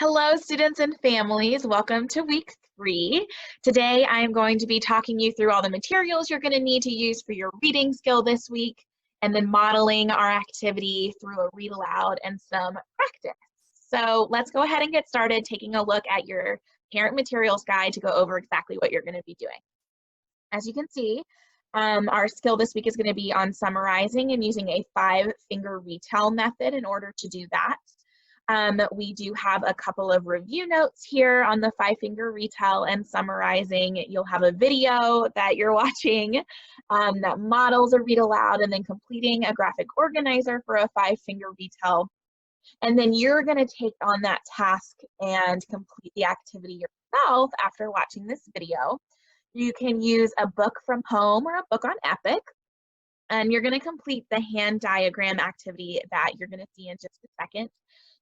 Hello, students and families. Welcome to week 3. Today, I am going to be talking you through all the materials you're going to need to use for your reading skill this week, and then modeling our activity through a read aloud and some practice. So let's go ahead and get started taking a look at your parent materials guide to go over exactly what you're going to be doing. As you can see, our skill this week is going to be on summarizing and using a 5-finger retell method in order to do that. We do have a couple of review notes here on the 5-finger retell and summarizing. You'll have a video that you're watching that models a read aloud and then completing a graphic organizer for a 5-finger retell. And then you're going to take on that task and complete the activity yourself after watching this video. You can use a book from home or a book on Epic, and you're going to complete the hand diagram activity that you're going to see in just a second.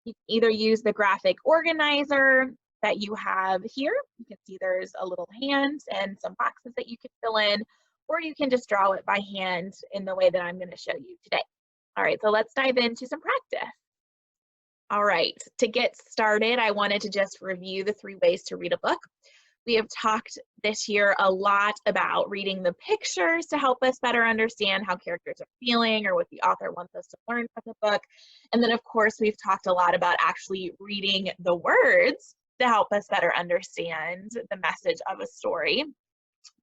You can either use the graphic organizer that you have here. You can see there's a little hand and some boxes that you can fill in, or you can just draw it by hand in the way that I'm going to show you today. All right, so let's dive into some practice. All right, to get started, I wanted to just review the 3 ways to read a book. We have talked this year a lot about reading the pictures to help us better understand how characters are feeling or what the author wants us to learn from the book. And then, of course, we've talked a lot about actually reading the words to help us better understand the message of a story.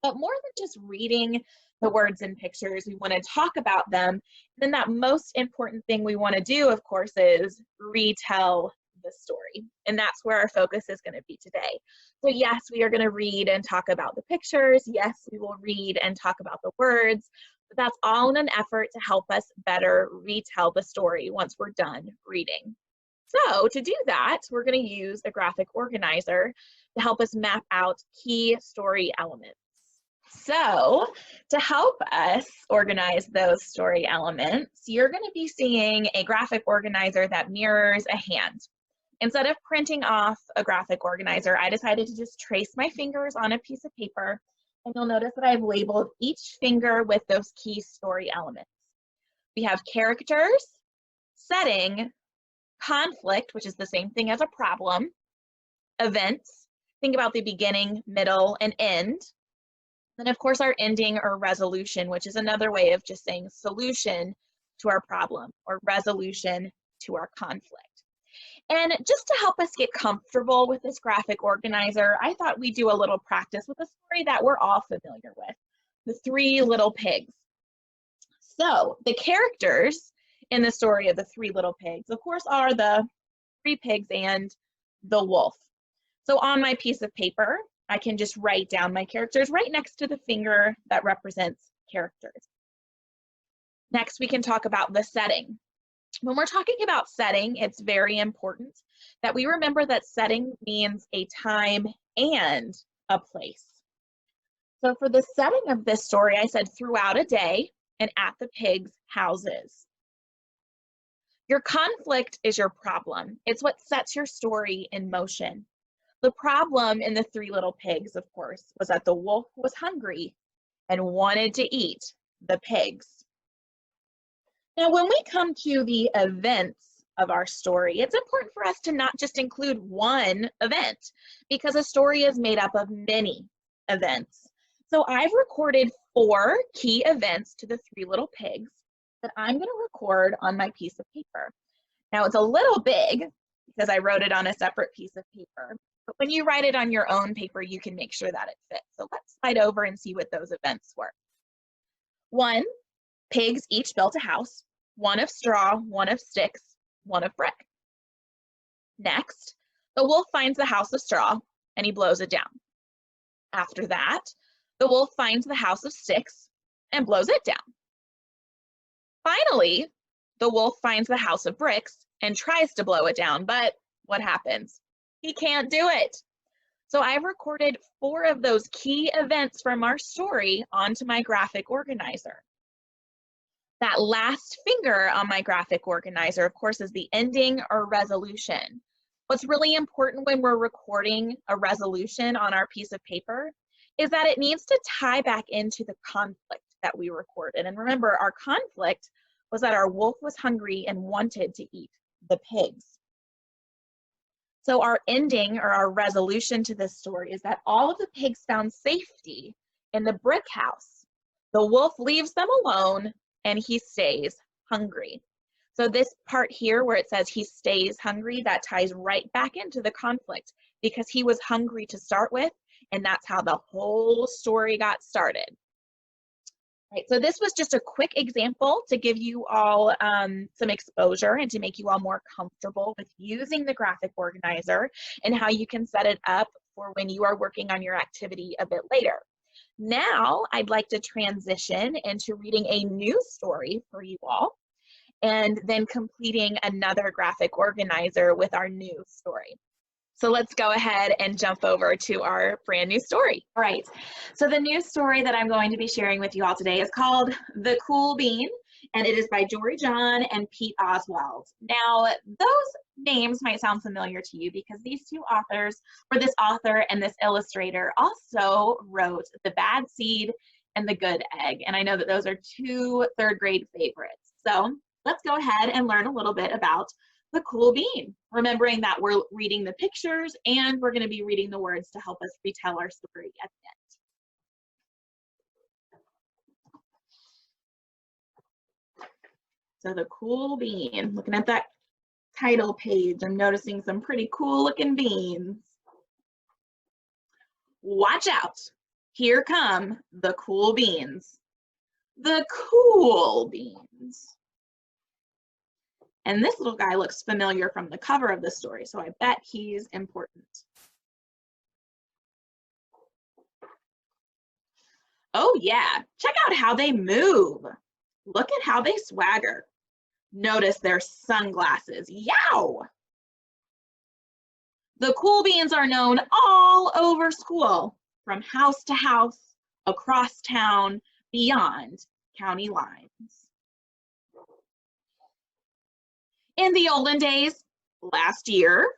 But more than just reading the words and pictures, we want to talk about them. And then that most important thing we want to do, of course, is retell the story. And that's where our focus is going to be today. So yes, we are going to read and talk about the pictures. Yes, we will read and talk about the words, but that's all in an effort to help us better retell the story once we're done reading. So to do that, we're going to use a graphic organizer to help us map out key story elements. So to help us organize those story elements, you're going to be seeing a graphic organizer that mirrors a hand. Instead of printing off a graphic organizer, I decided to just trace my fingers on a piece of paper, and you'll notice that I've labeled each finger with those key story elements. We have characters, setting, conflict, which is the same thing as a problem, events, think about the beginning, middle, and end. Then, of course, our ending or resolution, which is another way of just saying solution to our problem or resolution to our conflict. And just to help us get comfortable with this graphic organizer, I thought we'd do a little practice with a story that we're all familiar with, The 3 Little Pigs. So the characters in the story of The 3 Little Pigs, of course, are the 3 pigs and the wolf. So on my piece of paper, I can just write down my characters right next to the finger that represents characters. Next, we can talk about the setting. When we're talking about setting, it's very important that we remember that setting means a time and a place. So for the setting of this story, I said throughout a day and at the pigs' houses. Your conflict is your problem. It's what sets your story in motion. The problem in The 3 Little Pigs, of course, was that the wolf was hungry and wanted to eat the pigs. Now, when we come to the events of our story, it's important for us to not just include one event because a story is made up of many events. So I've recorded 4 key events to The 3 Little Pigs that I'm going to record on my piece of paper. Now, it's a little big because I wrote it on a separate piece of paper, but when you write it on your own paper, you can make sure that it fits. So let's slide over and see what those events were. 1, pigs each built a house, 1 of straw, 1 of sticks, 1 of brick. Next, the wolf finds the house of straw and he blows it down. After that, the wolf finds the house of sticks and blows it down. Finally, the wolf finds the house of bricks and tries to blow it down, but what happens? He can't do it. So I've recorded 4 of those key events from our story onto my graphic organizer. That last finger on my graphic organizer, of course, is the ending or resolution. What's really important when we're recording a resolution on our piece of paper is that it needs to tie back into the conflict that we recorded. And remember, our conflict was that our wolf was hungry and wanted to eat the pigs. So our ending or our resolution to this story is that all of the pigs found safety in the brick house. The wolf leaves them alone and he stays hungry. So this part here where it says he stays hungry, that ties right back into the conflict because he was hungry to start with, and that's how the whole story got started. Right, so this was just a quick example to give you all some exposure and to make you all more comfortable with using the graphic organizer and how you can set it up for when you are working on your activity a bit later. Now I'd like to transition into reading a new story for you all and then completing another graphic organizer with our new story. So let's go ahead and jump over to our brand new story. All right, so the new story that I'm going to be sharing with you all today is called The Cool Bean, and it is by Jory John and Pete Oswald. Now, those names might sound familiar to you because these two authors, or this author and this illustrator, also wrote The Bad Seed and The Good Egg, and I know that those are two third-grade favorites. So let's go ahead and learn a little bit about The Cool Bean, remembering that we're reading the pictures and we're going to be reading the words to help us retell our story at the end. So The Cool Bean, looking at that title page, I'm noticing some pretty cool looking beans. Watch out, here come the cool beans. The cool beans. And this little guy looks familiar from the cover of the story, so I bet he's important. Oh yeah, check out how they move. Look at how they swagger. Notice their sunglasses. Yow! The cool beans are known all over school, from house to house, across town, beyond county lines. In the olden days, last year,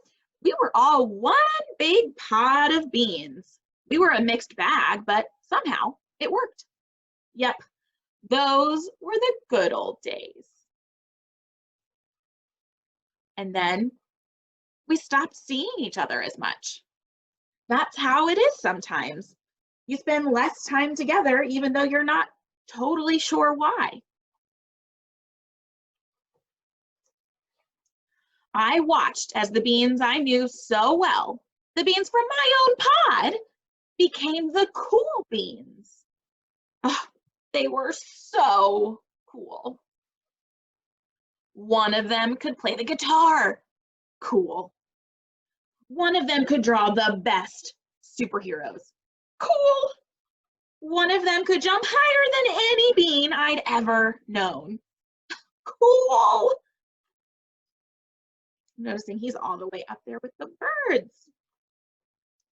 we were all one big pot of beans. We were a mixed bag, but somehow it worked. Yep, those were the good old days. And then we stopped seeing each other as much. That's how it is sometimes. You spend less time together even though you're not totally sure why. I watched as the beans I knew so well, the beans from my own pod, became the cool beans. Oh, they were so cool. One of them could play the guitar. Cool. One of them could draw the best superheroes. Cool. One of them could jump higher than any bean I'd ever known. Cool. Noticing he's all the way up there with the birds.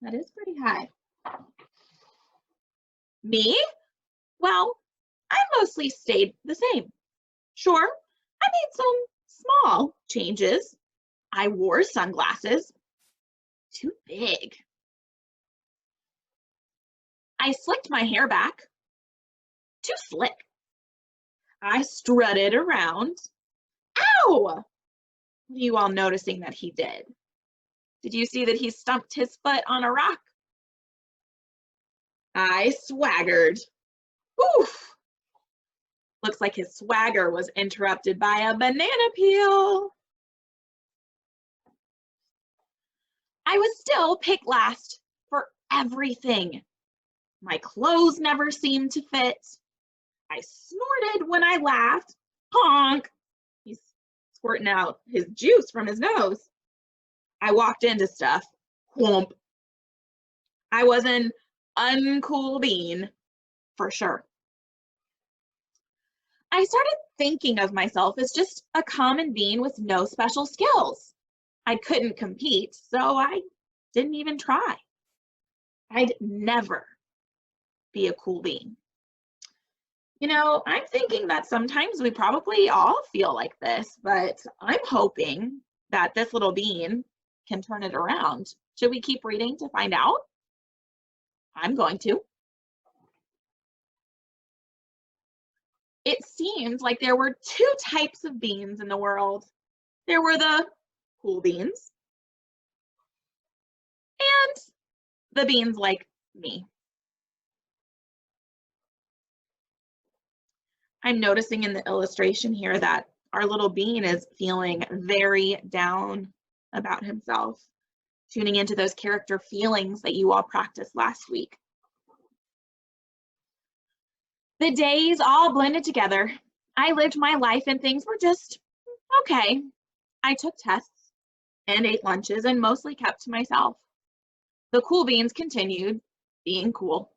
That is pretty high. Me? Well, I mostly stayed the same. Sure, I made some small changes. I wore sunglasses. Too big. I slicked my hair back. Too slick. I strutted around. Ow! What are you all noticing that he did? Did you see that he stumped his foot on a rock? I swaggered. Oof! Looks like his swagger was interrupted by a banana peel. I was still picked last for everything. My clothes never seemed to fit. I snorted when I laughed. Honk! He's squirting out his juice from his nose. I walked into stuff. Whomp. I was an uncool bean, for sure. I started thinking of myself as just a common bean with no special skills. I couldn't compete, so I didn't even try. I'd never be a cool bean. You know, I'm thinking that sometimes we probably all feel like this, but I'm hoping that this little bean can turn it around. Should we keep reading to find out? I'm going to. It seemed like there were two types of beans in the world. There were the cool beans the beans like me. I'm noticing in the illustration here that our little bean is feeling very down about himself, tuning into those character feelings that you all practiced last week. The days all blended together. I lived my life and things were just okay. I took tests and ate lunches and mostly kept to myself. The cool beans continued being cool.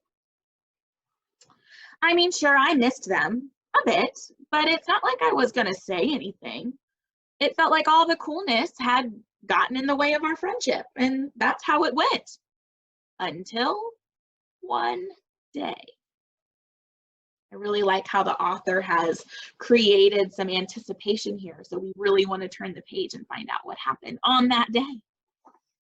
I mean, sure, I missed them a bit, but it's not like I was going to say anything. It felt like all the coolness had gotten in the way of our friendship, and that's how it went. Until one day. I really like how the author has created some anticipation here, so we really want to turn the page and find out what happened on that day.